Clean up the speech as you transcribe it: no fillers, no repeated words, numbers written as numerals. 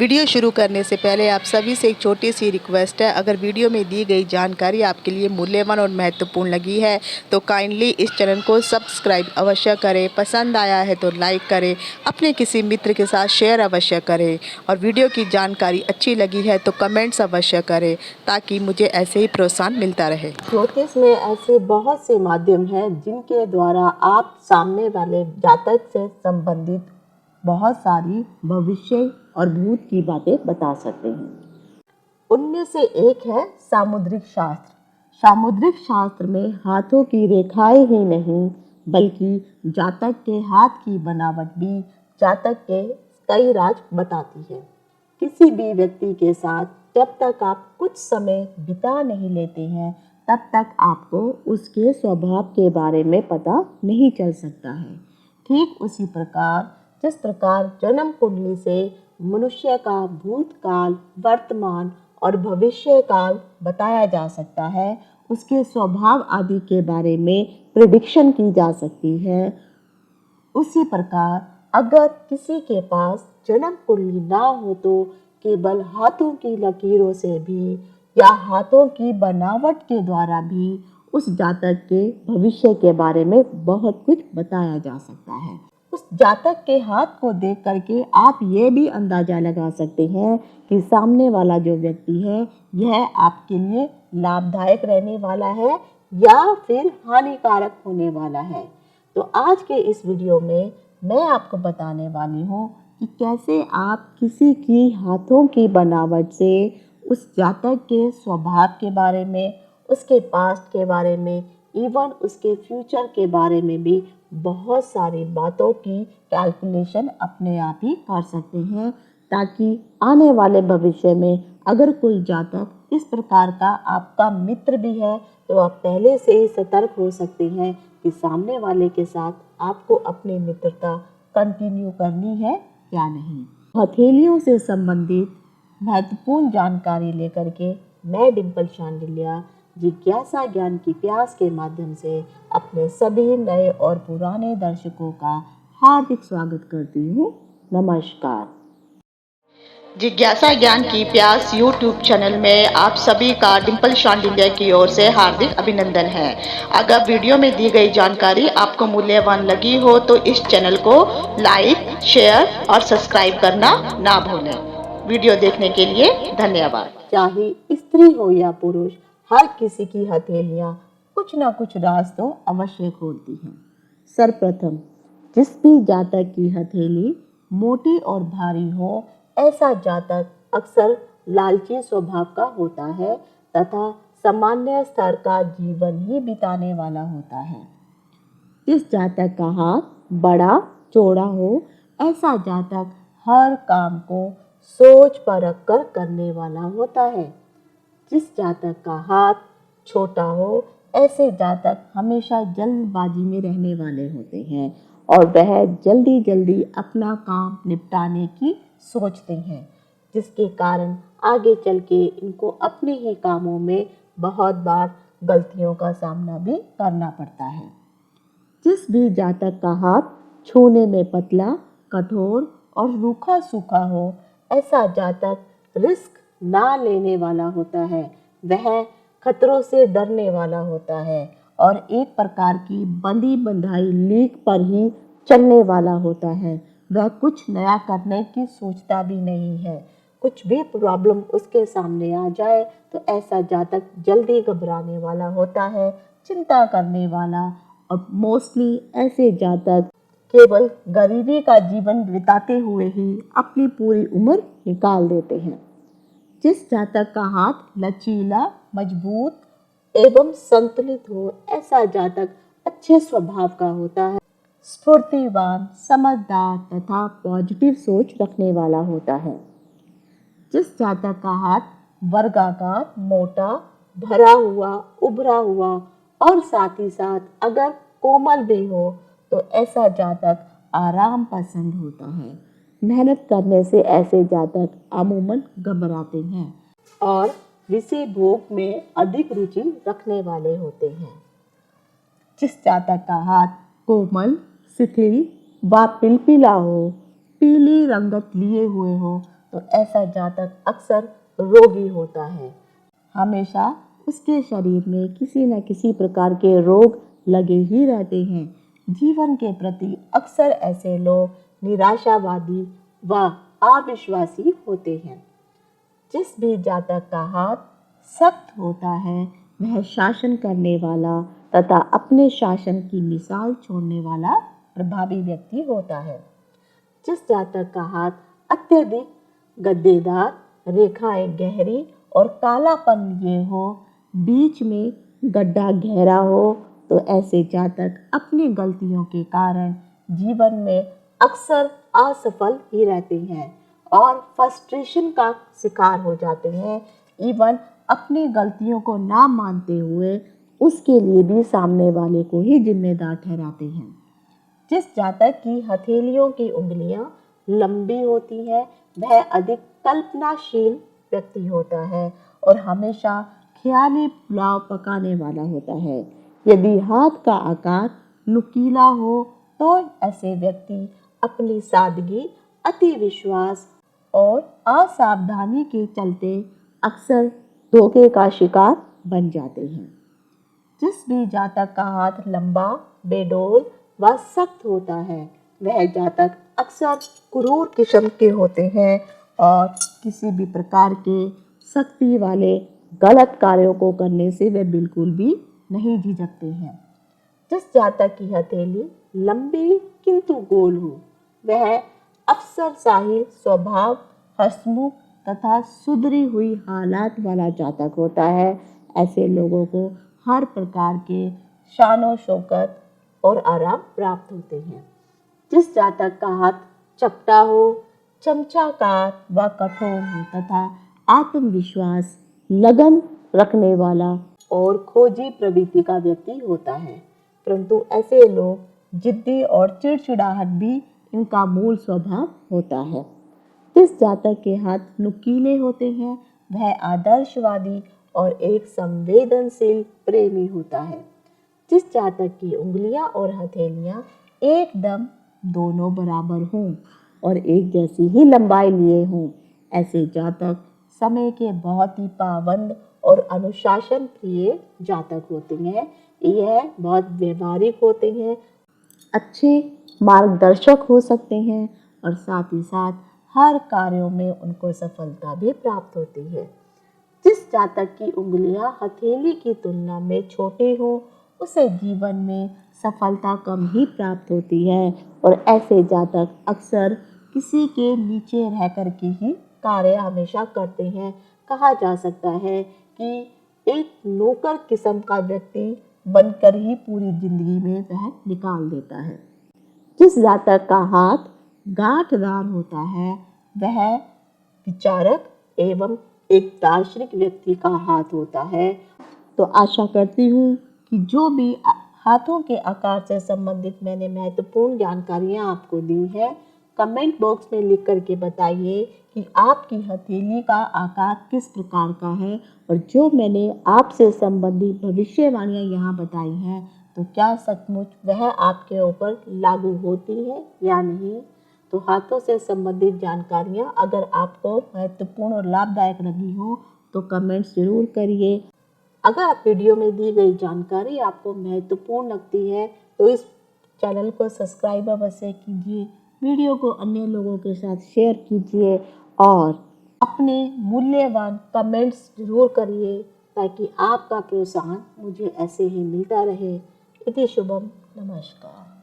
Video शुरू करने से पहले आप सभी से एक छोटी सी रिक्वेस्ट है। अगर वीडियो में दी गई जानकारी आपके लिए मूल्यवान और महत्वपूर्ण लगी है तो काइंडली इस चैनल को सब्सक्राइब अवश्य करें। पसंद आया है तो लाइक करें, अपने किसी मित्र के साथ शेयर अवश्य करें और वीडियो की जानकारी अच्छी लगी है तो कमेंट्स अवश्य करें ताकि मुझे ऐसे ही प्रोत्साहन मिलता रहे। ज्योतिष में ऐसे बहुत से माध्यम हैं जिनके द्वारा आप सामने वाले जातक से संबंधित बहुत सारी भविष्य और भूत की बातें बता सकते हैं। उनमें से एक है सामुद्रिक शास्त्र। सामुद्रिक शास्त्र में हाथों की रेखाएं ही नहीं बल्कि जातक के हाथ की बनावट भी जातक के कई राज बताती है। किसी भी व्यक्ति के साथ जब तक आप कुछ समय बिता नहीं लेते हैं तब तक आपको उसके स्वभाव के बारे में पता नहीं चल सकता है। ठीक उसी प्रकार जिस प्रकार जन्म कुंडली से मनुष्य का भूतकाल, वर्तमान और भविष्य काल बताया जा सकता है, उसके स्वभाव आदि के बारे में प्रेडिक्शन की जा सकती है। उसी प्रकार अगर किसी के पास जन्म कुंडली ना हो तो केवल हाथों की लकीरों से भी या हाथों की बनावट के द्वारा भी उस जातक के भविष्य के बारे में बहुत कुछ बताया जा सकता है। उस जातक के हाथ को देख करके आप ये भी अंदाजा लगा सकते हैं कि सामने वाला जो व्यक्ति है यह आपके लिए लाभदायक रहने वाला है या फिर हानिकारक होने वाला है। तो आज के इस वीडियो में मैं आपको बताने वाली हूँ कि कैसे आप किसी की हाथों की बनावट से उस जातक के स्वभाव के बारे में, उसके पास्ट के बारे में, इवन उसके फ्यूचर के बारे में भी बहुत सारी बातों की कैलकुलेशन अपने आप ही कर सकते हैं, ताकि आने वाले भविष्य में अगर कोई जातक इस प्रकार का आपका मित्र भी है तो आप पहले से ही सतर्क हो सकते हैं कि सामने वाले के साथ आपको अपनी मित्रता कंटिन्यू करनी है या नहीं। हथेलियों से संबंधित महत्वपूर्ण जानकारी लेकर के मैं डिम्पल शांडिल्या जिज्ञासा ज्ञान की प्यास के माध्यम से अपने सभी नए और पुराने दर्शकों का हार्दिक स्वागत करती हूँ। नमस्कार। जिज्ञासा ज्ञान की प्यास यूट्यूब चैनल में आप सभी का डिम्पल शांडिल्या की ओर से हार्दिक अभिनंदन है। अगर वीडियो में दी गई जानकारी आपको मूल्यवान लगी हो तो इस चैनल को लाइक, शेयर और सब्सक्राइब करना ना भूलें। वीडियो देखने के लिए धन्यवाद। चाहे स्त्री हो या पुरुष, हर किसी की हथेलियाँ कुछ ना कुछ राज तो अवश्य खोलती हैं। सर्वप्रथम जिस भी जातक की हथेली मोटी और भारी हो, ऐसा जातक अक्सर लालची स्वभाव का होता है तथा सामान्य स्तर का जीवन ही बिताने वाला होता है। जिस जातक का हाथ बड़ा चौड़ा हो, ऐसा जातक हर काम को सोच परख कर करने वाला होता है। जिस जातक का हाथ छोटा हो, ऐसे जातक हमेशा जल्दबाजी में रहने वाले होते हैं और वह जल्दी जल्दी अपना काम निपटाने की सोचते हैं, जिसके कारण आगे चल के इनको अपने ही कामों में बहुत बार गलतियों का सामना भी करना पड़ता है। जिस भी जातक का हाथ छूने में पतला, कठोर और रूखा सूखा हो, ऐसा जातक रिस्क ना लेने वाला होता है। वह खतरों से डरने वाला होता है और एक प्रकार की बंधी बंधाई लीक पर ही चलने वाला होता है। वह कुछ नया करने की सोचता भी नहीं है। कुछ भी प्रॉब्लम उसके सामने आ जाए तो ऐसा जातक जल्दी घबराने वाला होता है, चिंता करने वाला, और मोस्टली ऐसे जातक केवल गरीबी का जीवन बिताते हुए ही अपनी पूरी उम्र निकाल देते हैं। जिस जातक का हाथ लचीला, मजबूत एवं संतुलित हो, ऐसा जातक अच्छे स्वभाव का होता है, स्फूर्तिवान, समझदार तथा पॉजिटिव सोच रखने वाला होता है। जिस जातक का हाथ वर्गाकार, मोटा, भरा हुआ, उभरा हुआ और साथ ही साथ अगर कोमल भी हो तो ऐसा जातक आराम पसंद होता है। मेहनत करने से ऐसे जातक अमूमन घबराते हैं और विषय भोग में अधिक रुचि रखने वाले होते हैं। जिस जातक का हाथ कोमल, शिथिल व पिलपिला हो, पीली रंगत लिए हुए हो, तो ऐसा जातक अक्सर रोगी होता है। हमेशा उसके शरीर में किसी न किसी प्रकार के रोग लगे ही रहते हैं। जीवन के प्रति अक्सर ऐसे लोग निराशावादी व अविश्वासी होते हैं। जिस भी जातक का हाथ सख्त होता है वह शासन करने वाला तथा अपने शासन की मिसाल छोड़ने वाला प्रभावी व्यक्ति होता है। जिस जातक का हाथ अत्यधिक गद्देदार, रेखाएं गहरी और कालापन लिए हो, बीच में गड्ढा गहरा हो, तो ऐसे जातक अपनी गलतियों के कारण जीवन में अक्सर असफल ही रहते हैं और फ्रस्ट्रेशन का शिकार हो जाते हैं। इवन अपनी गलतियों को ना मानते हुए उसके लिए भी सामने वाले को ही जिम्मेदार ठहराते हैं। जिस जातक की हथेलियों की उंगलियां लंबी होती हैं वह अधिक कल्पनाशील व्यक्ति होता है और हमेशा ख्याली पुलाव पकाने वाला होता है। यदि हाथ का आकार नुकीला हो तो ऐसे व्यक्ति अपनी सादगी, अति विश्वास और असावधानी के चलते अक्सर धोखे का शिकार बन जाते हैं। जिस भी जातक का हाथ लंबा, बेडोल व सख्त होता है वह जातक अक्सर क्रूर किस्म के होते हैं और किसी भी प्रकार के सख्ती वाले गलत कार्यों को करने से वे बिल्कुल भी नहीं झिझकते हैं। जिस जातक की हथेली लंबी किंतु गोल हो वह अफसरशाही स्वभाव, हंसमुख तथा सुधरी हुई हालात वाला जातक होता है। ऐसे लोगों को हर प्रकार के शानो शौकत और आराम प्राप्त होते हैं। जिस जातक का हाथ चपटा हो, चमचाकार व कठोर हो तथा आत्मविश्वास, लगन रखने वाला और खोजी प्रवृत्ति का व्यक्ति होता है, परंतु ऐसे लोग जिद्दी और चिड़चिड़ाहट भी इनका मूल स्वभाव होता है। जिस जातक के हाथ नुकीले होते हैं वह आदर्शवादी और एक संवेदनशील प्रेमी होता है। जिस जातक की उंगलियां और हथेलियां एकदम दोनों बराबर हों और एक जैसी ही लंबाई लिए हों, ऐसे जातक समय के बहुत ही पाबंद और अनुशासन प्रिय जातक होते हैं। यह बहुत व्यवहारिक होते हैं, अच्छे मार्गदर्शक हो सकते हैं और साथ ही साथ हर कार्यों में उनको सफलता भी प्राप्त होती है। जिस जातक की उंगलियां हथेली की तुलना में छोटी हो उसे जीवन में सफलता कम ही प्राप्त होती है और ऐसे जातक अक्सर किसी के नीचे रह कर के ही कार्य हमेशा करते हैं। कहा जा सकता है कि एक नौकर किस्म का व्यक्ति बनकर ही पूरी जिंदगी में वह निकाल देता है। जिस जातक का हाथ गांठदार होता है वह विचारक एवं एक दार्शनिक व्यक्ति का हाथ होता है। तो आशा करती हूँ कि जो भी हाथों के आकार से संबंधित मैंने महत्वपूर्ण जानकारियाँ आपको दी है, कमेंट बॉक्स में लिख करके बताइए कि आपकी हथेली का आकार किस प्रकार का है और जो मैंने आपसे संबंधित भविष्यवाणियाँ यहाँ बताई हैं तो क्या सचमुच वह आपके ऊपर लागू होती है या नहीं। तो हाथों से संबंधित जानकारियाँ अगर आपको महत्वपूर्ण और लाभदायक लगी हो तो कमेंट्स जरूर करिए। अगर आप वीडियो में दी गई जानकारी आपको महत्वपूर्ण लगती है तो इस चैनल को सब्सक्राइब अवश्य कीजिए, वीडियो को अन्य लोगों के साथ शेयर कीजिए और अपने मूल्यवान कमेंट्स जरूर करिए ताकि आपका प्रोत्साहन मुझे ऐसे ही मिलता रहे। इति शुभम, नमस्कार।